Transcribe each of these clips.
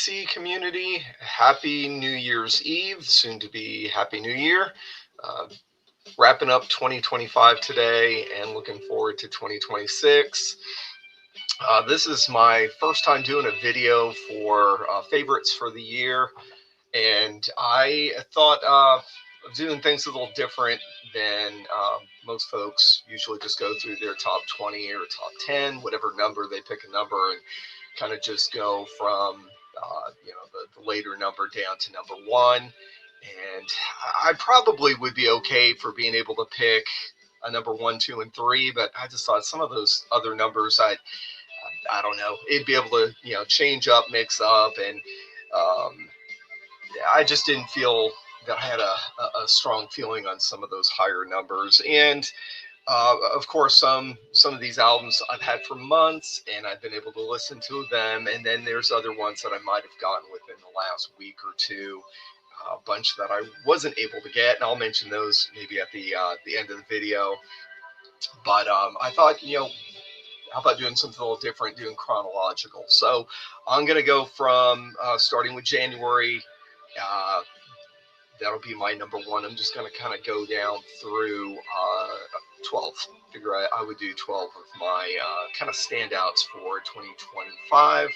DC community, happy New Year's Eve, soon to be Happy New Year. Uh, Wrapping up 2025 today and looking forward to 2026. This is my first time doing a video for favorites for the year, and I thought of doing things a little different than most folks usually just go through their top 20 or top 10, whatever number they pick a number, and kind of just go from the later number down to number one. And I probably would be okay for being able to pick a number one, two, and three, but I just thought some of those other numbers, I don't know, it'd be able to change up, mix up, and I just didn't feel that I had a strong feeling on some of those higher numbers. And of course, some of these albums I've had for months, and I've been able to listen to them. And then there's other ones that I might have gotten within the last week or two, a bunch that I wasn't able to get, and I'll mention those maybe at the end of the video. But I thought, how about doing something a little different, doing chronological? So I'm gonna go from starting with January. Uh, that'll be my number one. I'm just going to kind of go down through 12. Figure I would do 12 of my kind of standouts for 2025.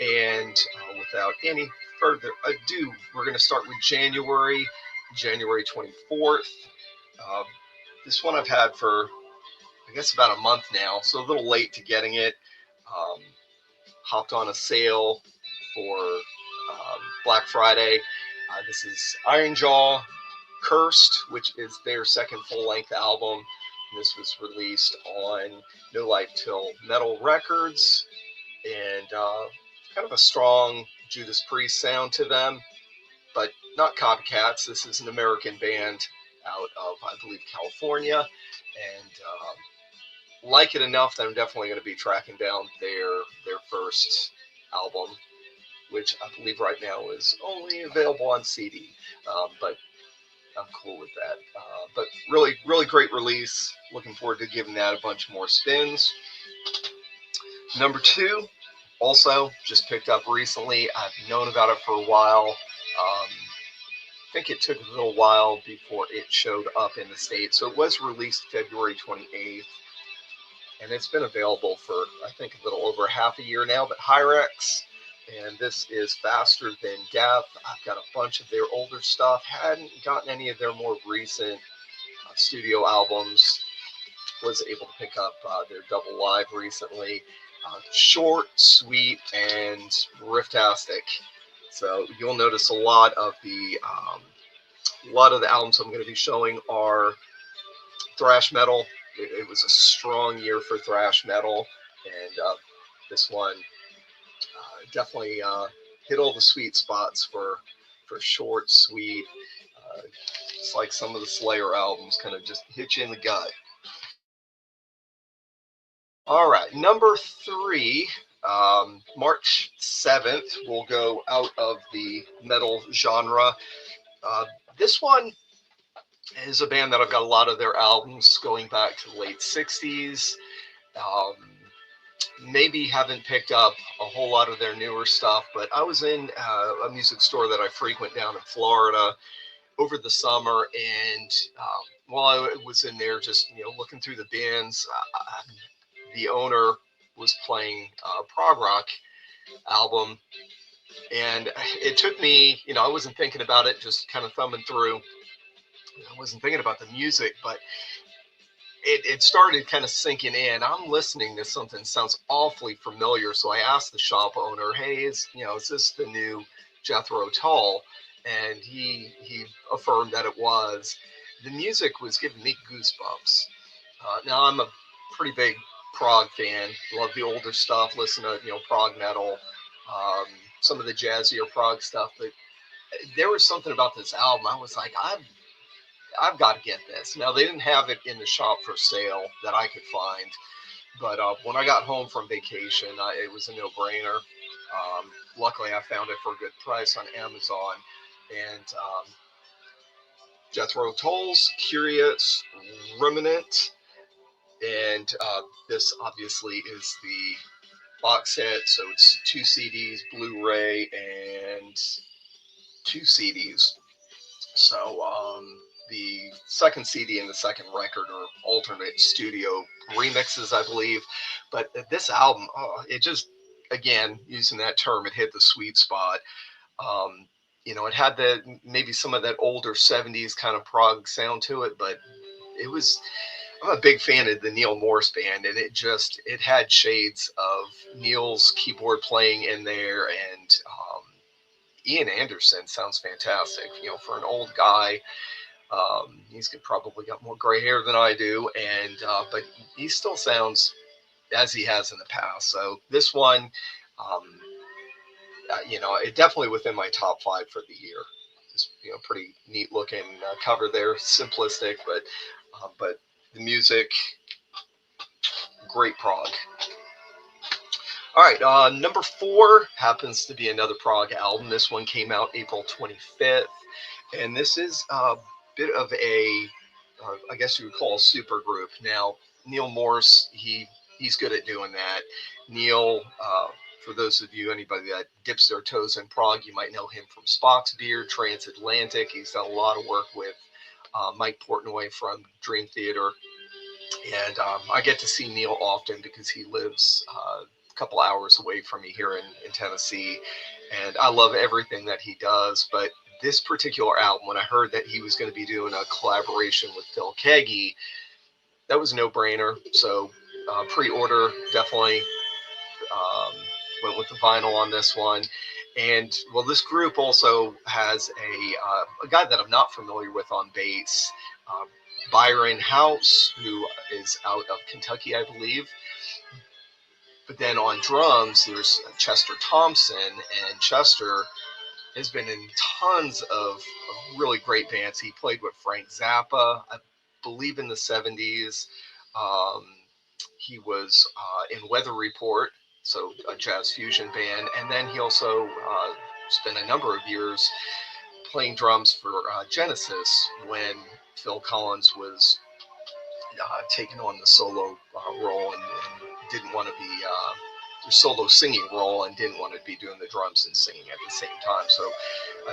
And without any further ado, we're going to start with January 24th. This one I've had for, I guess, about a month now, so a little late to getting it. Hopped on a sale for Black Friday. This is Ironjaw Cursed, which is their second full-length album. This was released on No Life Till Metal Records, and kind of a strong Judas Priest sound to them, but not copycats. This is an American band out of, I believe, California, and like it enough that I'm definitely going to be tracking down their first album, which I believe right now is only available on CD, but I'm cool with that. But really, really great release. Looking forward to giving that a bunch more spins. Number two, also just picked up recently. I've known about it for a while. I think it took a little while before it showed up in the States. So it was released February 28th, and it's been available for, I think, a little over half a year now, but Hyrex. And this is Faster Than Death. I've got a bunch of their older stuff. Hadn't gotten any of their more recent studio albums. Was able to pick up their double live recently. Short, sweet, and rifftastic. So you'll notice a lot of the albums I'm going to be showing are thrash metal. It was a strong year for thrash metal, and this one definitely hit all the sweet spots for short, sweet. It's like some of the Slayer albums kind of just hit you in the gut. All right, number three, March 7th, we'll go out of the metal genre. This one is a band that I've got a lot of their albums going back to the late 60s. Maybe haven't picked up a whole lot of their newer stuff, but I was in a music store that I frequent down in Florida over the summer, and while I was in there just looking through the bins, the owner was playing a prog rock album, and it took me, I wasn't thinking about it, just kind of thumbing through. I wasn't thinking about the music, but it started kind of sinking in. I'm listening to something that sounds awfully familiar, so I asked the shop owner, "Hey, is this the new Jethro Tull?" And he affirmed that it was. The music was giving me goosebumps. Now I'm a pretty big prog fan. Love the older stuff. Listen to prog metal, some of the jazzier prog stuff. But there was something about this album. I was like, I've got to get this. Now, they didn't have it in the shop for sale that I could find, but when I got home from vacation, it was a no-brainer. Luckily, I found it for a good price on Amazon. And Jethro Tull's Curious Remnant, and this obviously is box set, so it's 2 CDs, Blu-ray, and 2 CDs. So the second CD and the second record are alternate studio remixes, I believe. But this album, oh, it just, again, using that term, it hit the sweet spot. Um, it had maybe some of that older 70s kind of prog sound to it, but it was, I'm a big fan of the Neil Morse band, and it had shades of Neil's keyboard playing in there, and Ian Anderson sounds fantastic. For an old guy, he's probably got more gray hair than I do, and but he still sounds as he has in the past. So this one, um, it definitely within my top 5 for the year. Just pretty neat looking cover there, simplistic, but the music, great prog. All right, number 4 happens to be another prog album. This one came out April 25th, and this is a bit of I guess you would call a super group. Now, Neil Morse, he's good at doing that. Neil, for those of you, anybody that dips their toes in prog, you might know him from Spock's Beard, Transatlantic. He's done a lot of work with Mike Portnoy from Dream Theater. And I get to see Neil often because he lives a couple hours away from me here in Tennessee. And I love everything that he does. But this particular album, when I heard that he was going to be doing a collaboration with Phil Keaggy, that was a no-brainer. So pre-order, definitely went with the vinyl on this one. And well, this group also has a guy that I'm not familiar with on bass, Byron House, who is out of Kentucky, I believe. But then on drums, there's Chester Thompson, and Chester has been in tons of really great bands. He played with Frank Zappa, I believe, in the 70s. Um, he was in Weather Report, so a jazz fusion band. And then he also spent a number of years playing drums for Genesis when Phil Collins was taking on the solo role and didn't want to be solo singing role and didn't want to be doing the drums and singing at the same time. So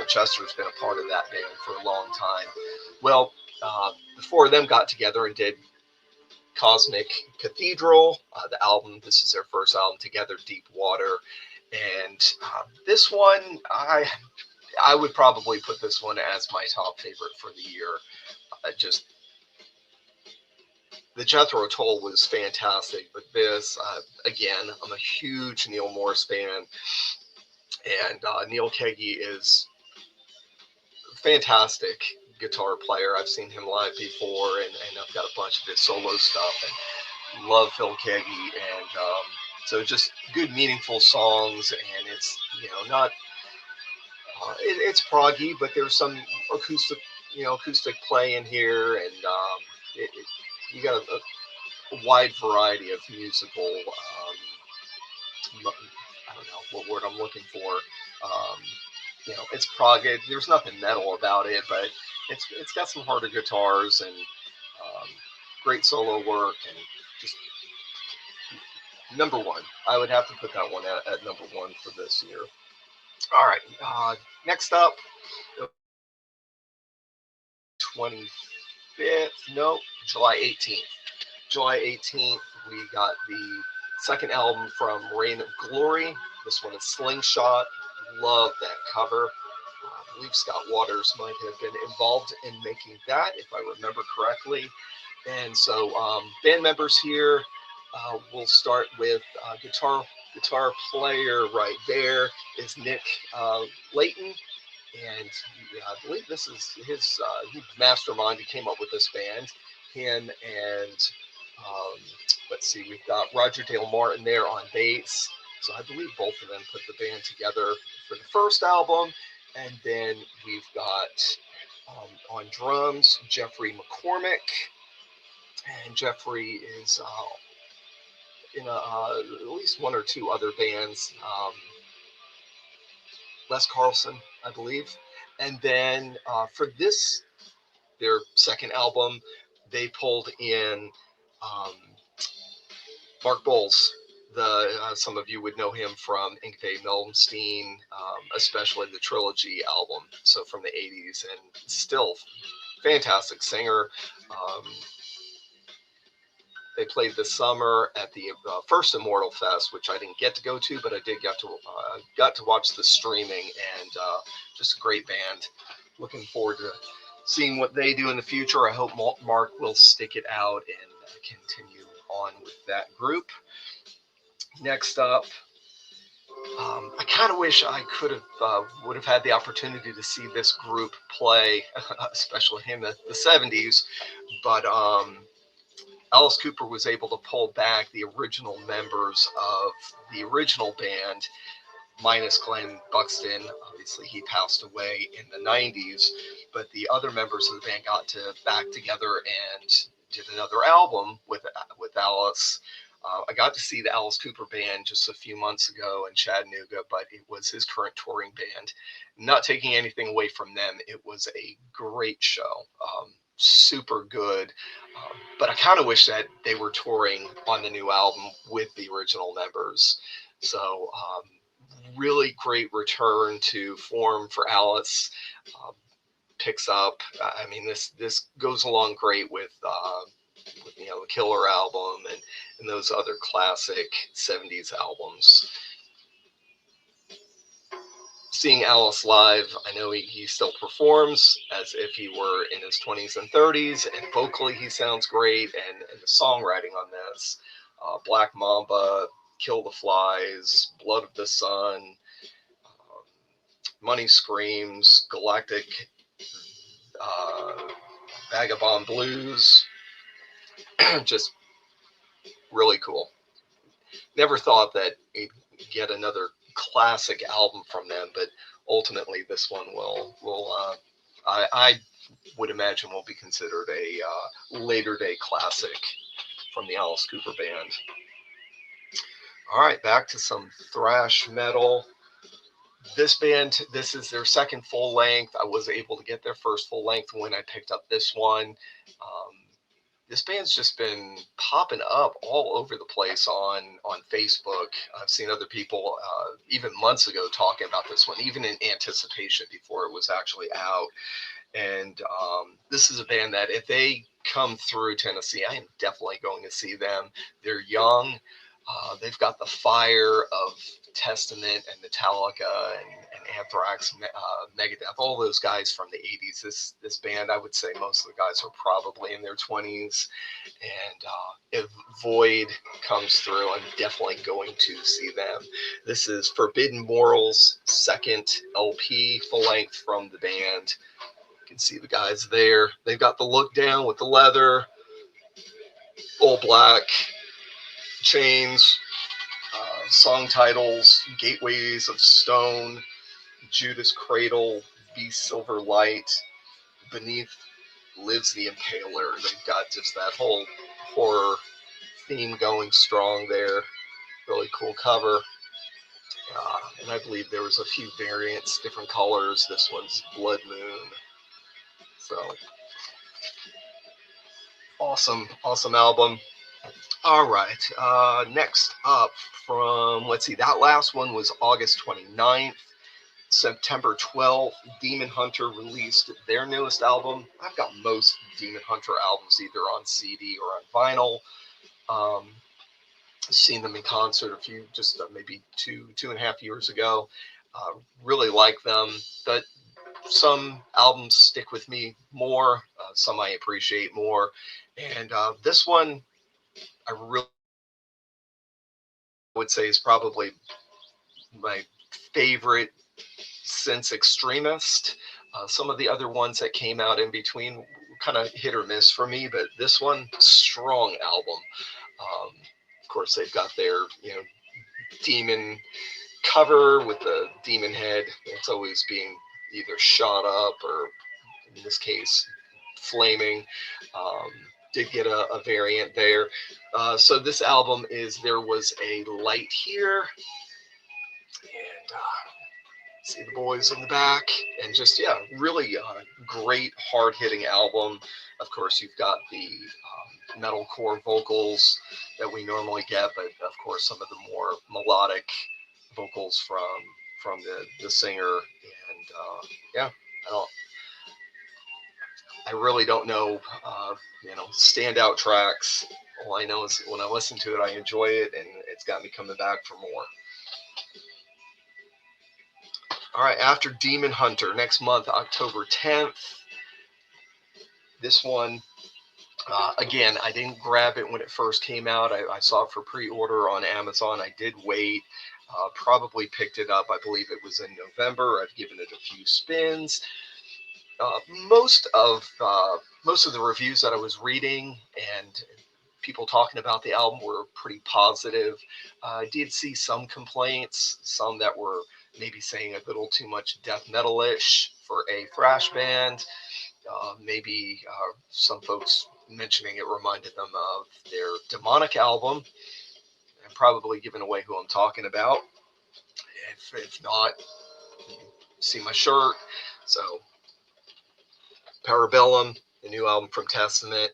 Chester's been a part of that band for a long time. Well, the four of them got together and did Cosmic Cathedral, the album. This is their first album together, Deep Water. And this one, I would probably put this one as my top favorite for the year. Just the Jethro Tull was fantastic, but this, again, I'm a huge Neil Morse fan, and Neil Keaggy is a fantastic guitar player. I've seen him live before, and I've got a bunch of his solo stuff, and love Phil Keaggy, and so just good, meaningful songs, and it's not it's proggy, but there's some acoustic play in here, and you got a wide variety of musical, I don't know what word I'm looking for. It's prog. There's nothing metal about it, but it's got some harder guitars and great solo work, and just number one. I would have to put that one at number one for this year. All right. Next up, 25th. No, July 18th. July 18th, we got the second album from Reign of Glory. This one is Slingshot. Love that cover. I believe Scott Waters might have been involved in making that, if I remember correctly. And so band members here, we'll start with guitar player right there is Nick Layton. And I believe this is his mastermind who came up with this band. Him and let's see, we've got Roger Dale Martin there on bass. So I believe both of them put the band together for the first album. And then we've got on drums, Jeffrey McCormick. And Jeffrey is in at least one or two other bands. Les Carlson, I believe. And then for their second album, they pulled in Mark Bowles, Some of you would know him from Yngwie Malmsteen, especially the trilogy album, so from the 80s, and still fantastic singer. Um, they played this summer at the first Immortal Fest, which I didn't get to go to, but I did got to watch the streaming, and just a great band. Looking forward to seeing what they do in the future. I hope Mark will stick it out and continue on with that group. Next up, I kind of wish I would have had the opportunity to see this group play, especially in the 70s. But Alice Cooper was able to pull back the original members of the original band, minus Glenn Buxton. Obviously, he passed away in the 90s, but the other members of the band got to back together and did another album with Alice. I got to see the Alice Cooper band just a few months ago in Chattanooga, but it was his current touring band. Not taking anything away from them, it was a great show. Super good. But I kind of wish that they were touring on the new album with the original members. So really great return to form for Alice. Picks up. I mean, this goes along great with the Killer album and those other classic 70s albums. Seeing Alice live, I know he still performs as if he were in his 20s and 30s, and vocally he sounds great, and the songwriting on this, Black Mamba, Kill the Flies, Blood of the Sun, Money Screams, Galactic, Vagabond Blues, just really cool. Never thought that we'd get another classic album from them, but ultimately this one I would imagine will be considered a later day classic from the Alice Cooper band. All right, back to some thrash metal. This band, this is their second full length. I was able to get their first full length when I picked up this one. This band's just been popping up all over the place on Facebook. I've seen other people even months ago talking about this one, even in anticipation before it was actually out. And this is a band that if they come through Tennessee, I am definitely going to see them. They're young. They've got the fire of Testament and Metallica and Anthrax, Megadeth, all those guys from the 80s. This band, I would say most of the guys are probably in their 20s. And if Void comes through, I'm definitely going to see them. This is Forbidden Morals' second LP, full length from the band. You can see the guys there. They've got the look down with the leather, all black, chains, song titles, Gateways of Stone, Judas Cradle, Be Silver Light, Beneath Lives the Impaler. They've got just that whole horror theme going strong there. Really cool cover. And I believe there was a few variants, different colors. This one's Blood Moon. So awesome album. All right, next up from, let's see, that last one was August 29th. September 12th, Demon Hunter released their newest album. I've got most Demon Hunter albums either on CD or on vinyl. Seen them in concert maybe two and a half years ago. Really like them, but some albums stick with me more, some I appreciate more. And this one, I really would say is probably my favorite since Extremist. Some of the other ones that came out in between were kind of hit or miss for me, but this one, strong album. Of course, they've got their demon cover with the demon head. It's always being either shot up or, in this case, flaming. Did get a variant there. So this album is There Was a Light Here. And See the boys in the back, and just, yeah, really great hard-hitting album. Of course, you've got the metalcore vocals that we normally get, but of course some of the more melodic vocals from the singer. And yeah, I don't, I really don't know, standout tracks. All I know is when I listen to it, I enjoy it, and it's got me coming back for more. All right, after Demon Hunter, next month, October 10th. This one, again, I didn't grab it when it first came out. I saw it for pre-order on Amazon. I did wait. Probably picked it up. I believe it was in November. I've given it a few spins. Uh, most of the reviews that I was reading and people talking about the album were pretty positive. I did see some complaints, some that were maybe saying a little too much death metal-ish for a thrash band. Maybe some folks mentioning it reminded them of their Demonic album. I'm probably giving away who I'm talking about. If not, you see my shirt. So, Parabellum, the new album from Testament.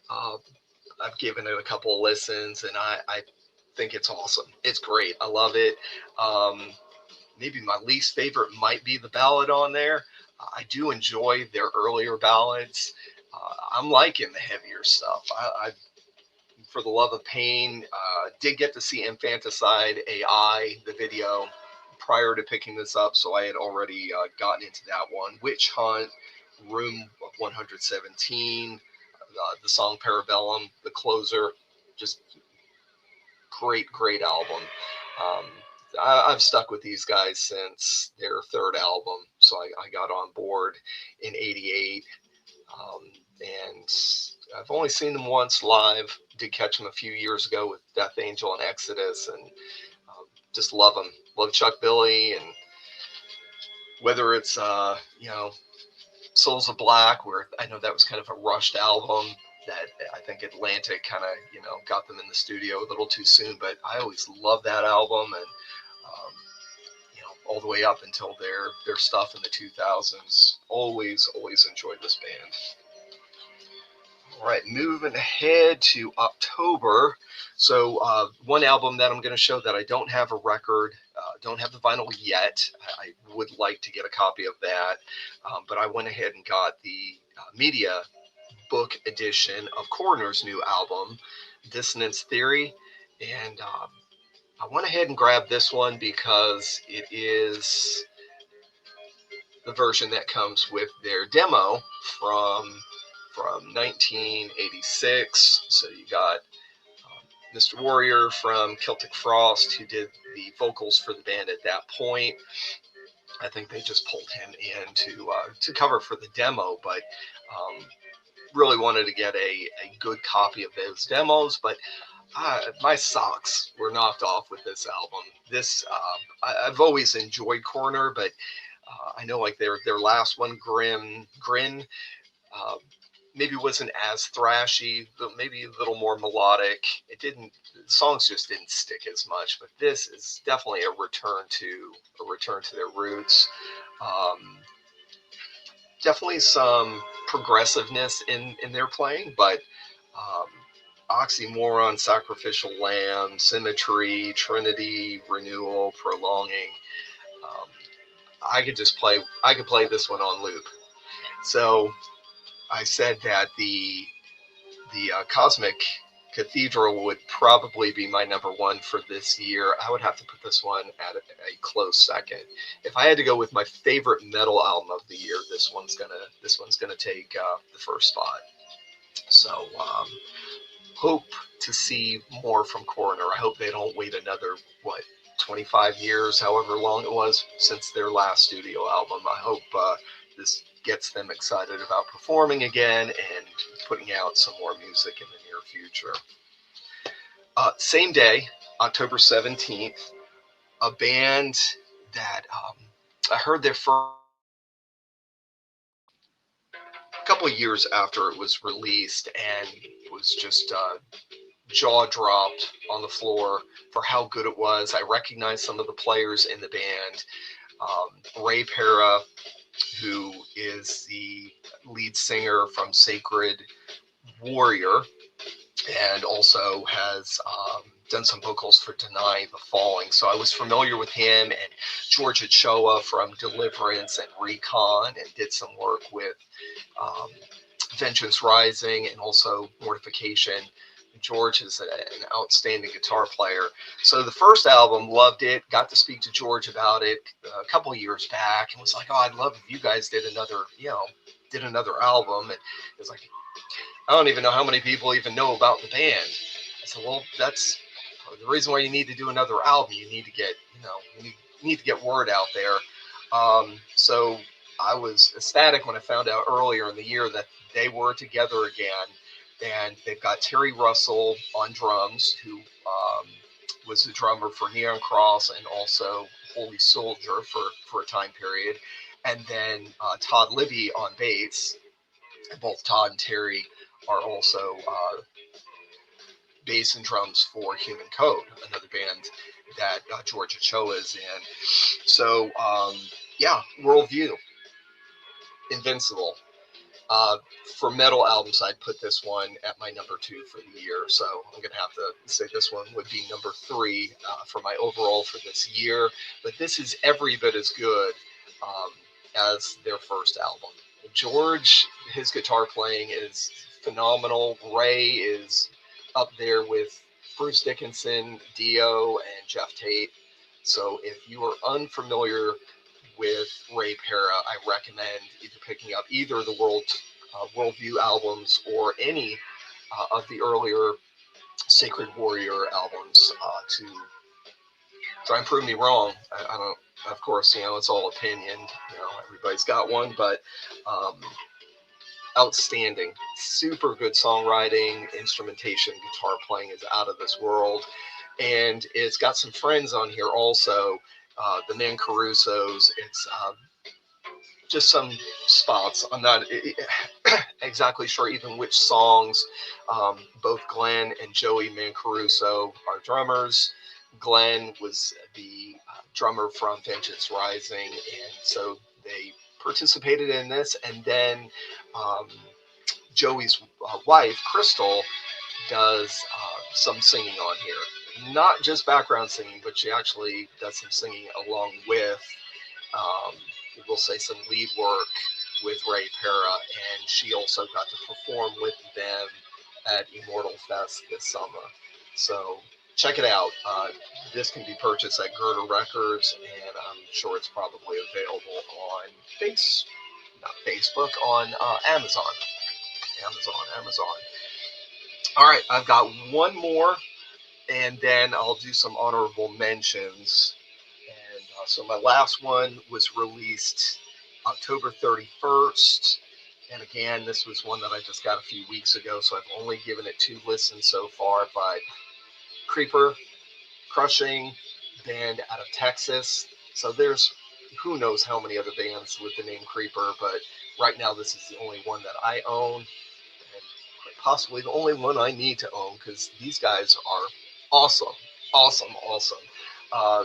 I've given it a couple of listens, and I think it's awesome. It's great. I love it. Maybe my least favorite might be the ballad on there. I do enjoy their earlier ballads. I'm liking the heavier stuff. I For the Love of Pain, did get to see Infanticide AI, the video, prior to picking this up, so I had already gotten into that one. Witch Hunt, Room of 117, the song Parabellum, the closer, just great album. Um, I've stuck with these guys since their third album, so I got on board in '88, and I've only seen them once live. Did catch them a few years ago with Death Angel and Exodus, and just love them. Love Chuck Billy, and whether it's Souls of Black, where I know that was kind of a rushed album that I think Atlantic kind of, got them in the studio a little too soon, but I always loved that album, and all the way up until their stuff in the 2000s. Always enjoyed this band. All right, moving ahead to October. So one album that I'm going to show that I don't have a record, don't have the vinyl yet. I would like to get a copy of that, but I went ahead and got the media book edition of Coroner's new album, Dissonance Theory, and I went ahead and grabbed this one because it is the version that comes with their demo from 1986. So you got Mr. Warrior from Celtic Frost, who did the vocals for the band at that point. I think they just pulled him in to cover for the demo, but really wanted to get a good copy of those demos. But my socks were knocked off with this album. I've always enjoyed Coroner, but I know like their last one, Grin, maybe wasn't as thrashy, but maybe a little more melodic. The songs just didn't stick as much. But this is definitely a return to their roots. Definitely some progressiveness in their playing, but Oxymoron, Sacrificial Lamb, Symmetry, Trinity, Renewal, Prolonging. I could play this one on loop. So I said that the Cosmic Cathedral would probably be my number one for this year. I would have to put this one at a close second. If I had to go with my favorite metal album of the year, this one's gonna take the first spot. So hope to see more from Coroner. I hope they don't wait another 25 years, however long it was since their last studio album. I hope this gets them excited about performing again and putting out some more music in the near future. Same day, October 17th, a band that I heard their first couple of years after it was released, and it was just jaw dropped on the floor for how good it was. I recognized some of the players in the band. Ray Para, who is the lead singer from Sacred Warrior, and also has done some vocals for Deny the Falling. So I was familiar with him, and George Ochoa from Deliverance and Recon, and did some work with um, Vengeance Rising and also Mortification. George is an outstanding guitar player. So the first album, loved it. Got to speak to George about it a couple of years back, and was like, "Oh, I'd love if you guys did another album." And it's like, I don't even know how many people even know about the band. I said, well, that's the reason why you need to do another album. You need to get, you need to get word out there. So I was ecstatic when I found out earlier in the year that they were together again. And they've got Terry Russell on drums, who was the drummer for Neon Cross and also Holy Soldier for a time period. And then Todd Libby on bass. Both Todd and Terry are also bass and drums for Human Code, another band that George Ochoa is in. So, yeah, Worldview, Invincible. Uh, for metal albums, I'd put this one at my number 2 for the year. So I'm going to have to say this one would be number 3 for my overall for this year. But this is every bit as good as their first album. George, his guitar playing is phenomenal. Ray is up there with Bruce Dickinson, Dio, and Jeff Tate. So if you are unfamiliar with Ray Para, I recommend either picking up either the Worldview albums or any of the earlier Sacred Warrior albums to try and prove me wrong. I don't, of course, it's all opinion. Everybody's got one, but outstanding, super good songwriting, instrumentation, guitar playing is out of this world. And it's got some friends on here also, the Man Carusos. It's just some spots. I'm not exactly sure even which songs. Both Glenn and Joey Mancaruso are drummers. Glenn was the drummer from Vengeance Rising, and so they participated in this. And then Joey's wife, Crystal, does some singing on here. Not just background singing, but she actually does some singing along with um, we'll say some lead work with Ray Para, and she also got to perform with them at Immortal Fest this summer. So check it out. This can be purchased at Girder Records, and I'm sure it's probably available on not Facebook, on Amazon. Amazon. All right, I've got one more, and then I'll do some honorable mentions. And so my last one was released October 31st. And again, this was one that I just got a few weeks ago, so I've only given it 2 listens so far. But Creeper, crushing band out of Texas. So there's who knows how many other bands with the name Creeper, but right now this is the only one that I own, and possibly the only one I need to own, because these guys are awesome.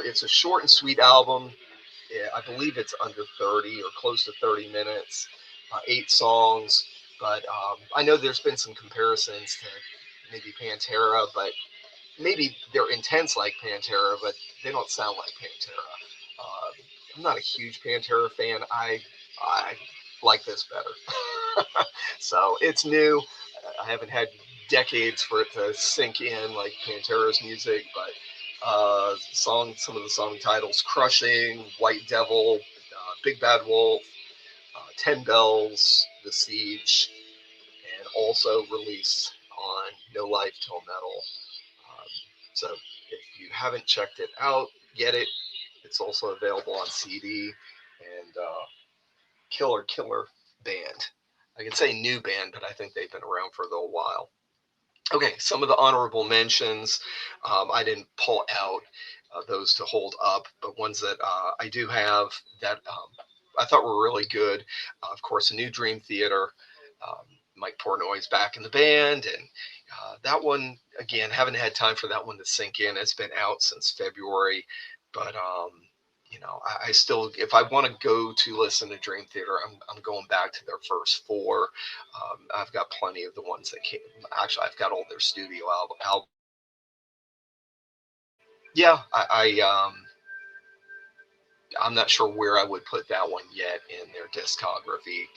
It's a short and sweet album. I believe it's under 30 or close to 30 minutes, 8 songs. But I know there's been some comparisons to maybe Pantera, but maybe they're intense like Pantera, but they don't sound like Pantera. I'm not a huge Pantera fan. I like this better. So it's new. I haven't had decades for it to sink in like Pantera's music, but some of the song titles: Crushing, White Devil, Big Bad Wolf, 10 Bells, The Siege, and also released on No Life Till Metal. So if you haven't checked it out, get it. It's also available on CD, and killer band. I can say new band, but I think they've been around for a little while. Okay, some of the honorable mentions. I didn't pull out those to hold up, but ones that I do have that I thought were really good. Of course, a New Dream Theater. Mike Portnoy's back in the band, and that one, again, haven't had time for that one to sink in. It's been out since February, but you know, I still, if I want to go to listen to Dream Theater, I'm going back to their first four. I've got plenty of the ones that came. Actually, I've got all their studio album. Yeah, I'm not sure where I would put that one yet in their discography.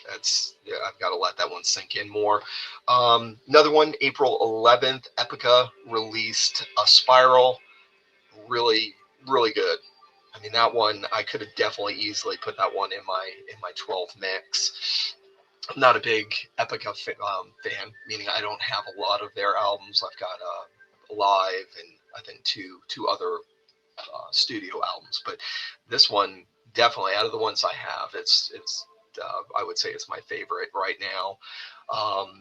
Yeah, I've got to let that one sink in more. Another one, April 11th, Epica released a Spiral. Really, really good. I mean, that one I could have definitely easily put that one in my 12 mix. I'm not a big Epica fan, meaning I don't have a lot of their albums. I've got Live and I think two other studio albums, but this one definitely out of the ones I have, it's I would say it's my favorite right now.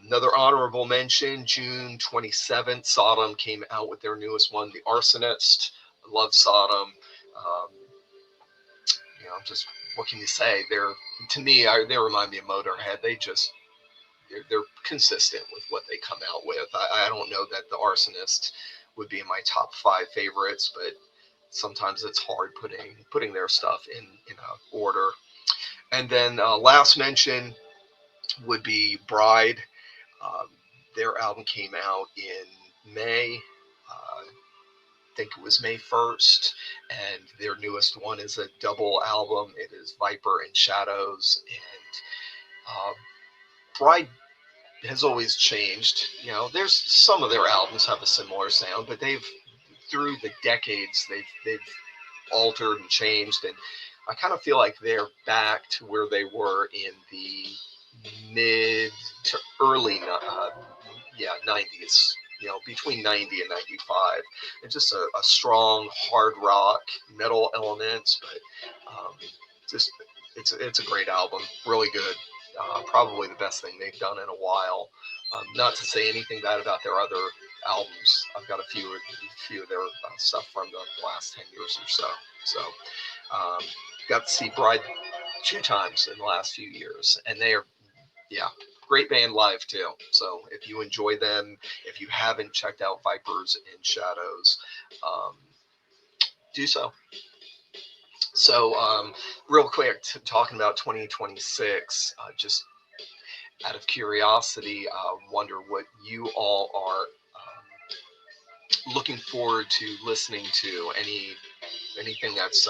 Another honorable mention, June 27th, Sodom came out with their newest one, The Arsonist. I love Sodom. Um, you know, just what can you say? They're, to me, they remind me of Motorhead. They're consistent with what they come out with. I don't know that The Arsonist would be in my top 5 favorites, but sometimes it's hard putting their stuff in a order. And then last mention would be Bride. Um, their album came out in May. I think it was May 1st, and their newest one is a double album. It is Viper and Shadows, and Bride has always changed. You know, there's some of their albums have a similar sound, but they've, through the decades, they've altered and changed, and I kind of feel like they're back to where they were in the mid to early 90s, you know, between 90 and 95. And just a strong hard rock metal elements, but just it's a great album, really good. Probably the best thing they've done in a while. Not to say anything bad about their other albums. I've got a few of their stuff from the last 10 years or so. So um, got to see Bride 2 times in the last few years, and they are, yeah, great band live too. So if you enjoy them, if you haven't checked out Vipers and Shadows, um, do so. So real quick, talking about 2026, just out of curiosity, wonder what you all are looking forward to listening to. Anything that's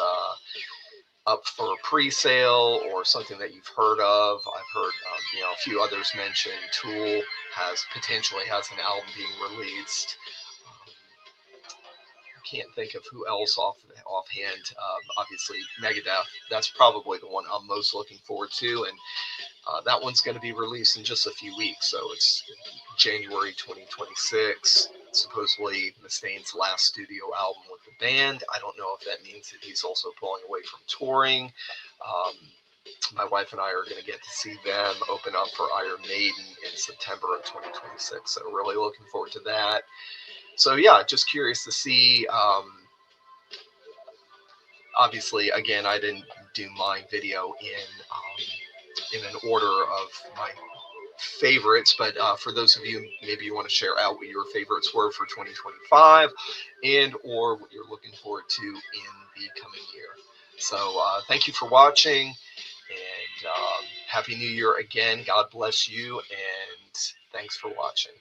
up for pre-sale or something that you've heard of. I've heard you know, a few others mention Tool potentially has an album being released. I can't think of who else offhand. Obviously Megadeth, that's probably the one I'm most looking forward to, and that one's going to be released in just a few weeks, so it's January 2026. Supposedly Mustaine's last studio album with the band. I don't know if that means that he's also pulling away from touring. Um, my wife and I are going to get to see them open up for Iron Maiden in September of 2026, so really looking forward to that. So yeah, just curious to see. Obviously, again, I didn't do my video in an order of my favorites, but for those of you, maybe you want to share out what your favorites were for 2025 and or what you're looking forward to in the coming year. So thank you for watching, and happy new year again. God bless you, and thanks for watching.